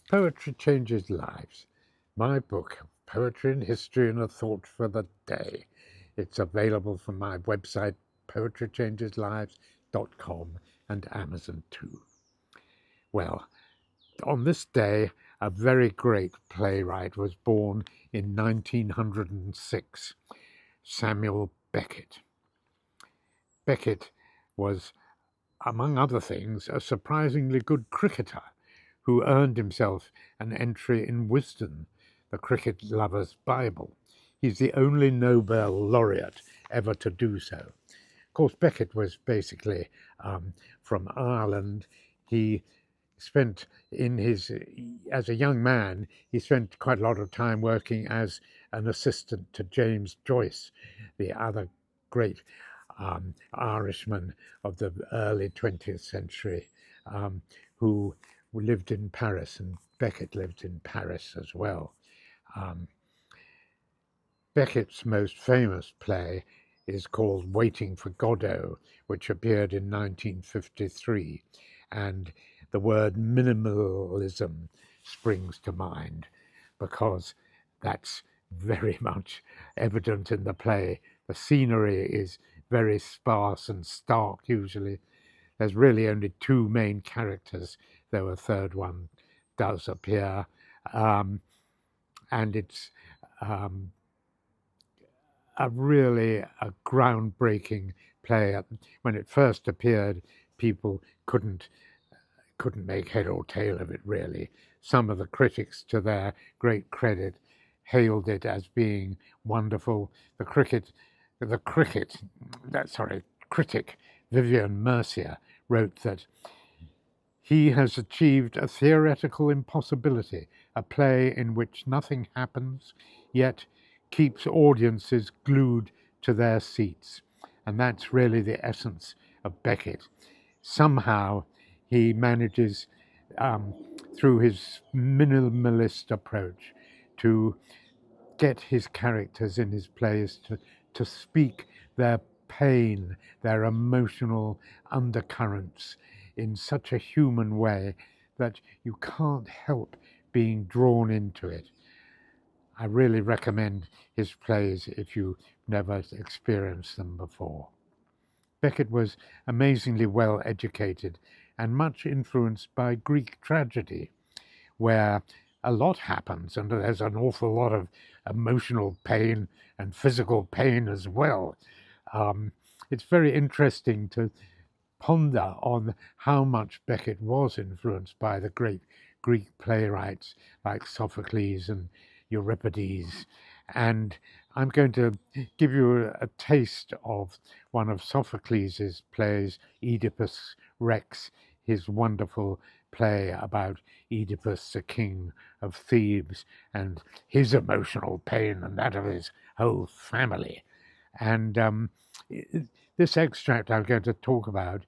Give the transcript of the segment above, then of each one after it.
Poetry Changes Lives, my book, Poetry and History and a Thought for the Day. It's available from my website, poetrychangeslives.com, and Amazon too. Well, on this day, a very great playwright was born in 1906, Samuel Beckett. Beckett was, among other things, a surprisingly good cricketer who earned himself an entry in Wisden, the cricket lover's Bible. He's the only Nobel laureate ever to do so. Of course, Beckett was basically from Ireland. He spent as a young man, he spent quite a lot of time working as an assistant to James Joyce, the other great Irishman of the early 20th century, who lived in Paris, and Beckett lived in Paris as well. Beckett's most famous play is called Waiting for Godot, which appeared in 1953, and the word minimalism springs to mind because that's very much evident in the play. The scenery is very sparse and stark usually. There's really only two main characters, though a third one does appear. And it's a groundbreaking play. When it first appeared, people couldn't make head or tail of it, really. Some of the critics, to their great credit, hailed it as being wonderful. The critic Vivian Mercier wrote that he has achieved a theoretical impossibility, a play in which nothing happens, yet keeps audiences glued to their seats. And that's really the essence of Beckett. Somehow he manages, through his minimalist approach, to get his characters in his plays to speak their pain, their emotional undercurrents in such a human way that you can't help being drawn into it. I really recommend his plays if you've never experienced them before. Beckett was amazingly well educated and much influenced by Greek tragedy, where a lot happens and there's an awful lot of emotional pain and physical pain as well. It's very interesting to ponder on how much Beckett was influenced by the great Greek playwrights like Sophocles and Euripides. And I'm going to give you a taste of one of Sophocles' plays, Oedipus Rex, his wonderful play about Oedipus, the king of Thebes, and his emotional pain and that of his whole family. And this extract I'm going to talk about,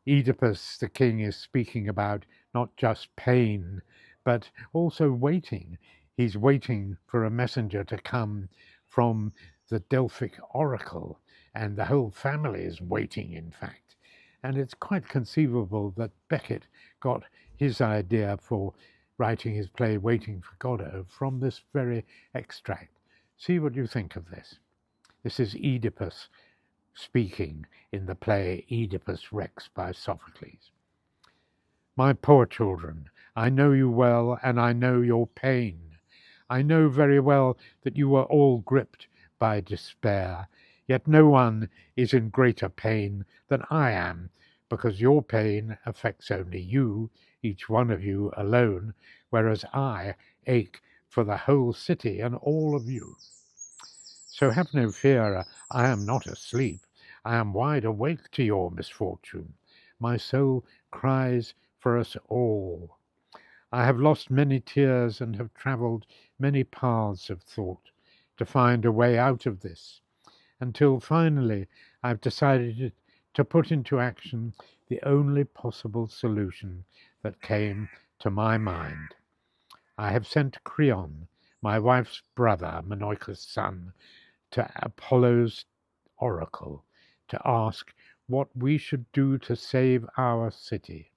Oedipus, the king, is speaking about not just pain, but also waiting. He's waiting for a messenger to come from the Delphic oracle, and the whole family is waiting, in fact. And it's quite conceivable that Beckett got his idea for writing his play Waiting for Godot from this very extract. See what you think of this. This is Oedipus speaking in the play Oedipus Rex by Sophocles. My poor children, I know you well, and I know your pain. I know very well that you are all gripped by despair, yet no one is in greater pain than I am, because your pain affects only you, each one of you alone, whereas I ache for the whole city and all of you. So have no fear, I am not asleep. I am wide awake to your misfortune. My soul cries for us all. I have lost many tears and have travelled many paths of thought to find a way out of this, until finally I've decided to put into action the only possible solution that came to my mind. I have sent Creon, my wife's brother, Minoicus' son, to Apollo's oracle to ask what we should do to save our city,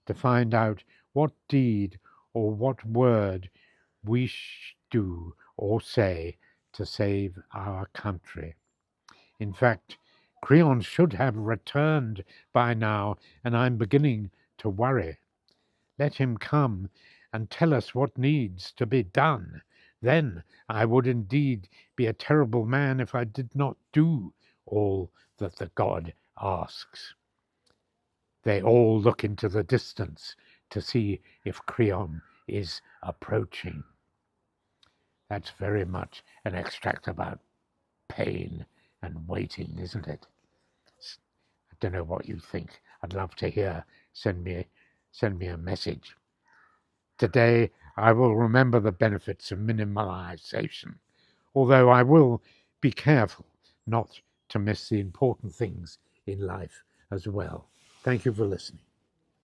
to find out what deed or what word we do or say to save our country. In fact, Creon should have returned by now, and I'm beginning to worry. Let him come and tell us what needs to be done. Then I would indeed be a terrible man if I did not do all that the god asks. They all look into the distance to see if Creon is approaching. That's very much an extract about pain and waiting, isn't it? I don't know what you think. I'd love to hear. Send me a message. Today, I will remember the benefits of minimalization, although I will be careful not to miss the important things in life as well. Thank you for listening.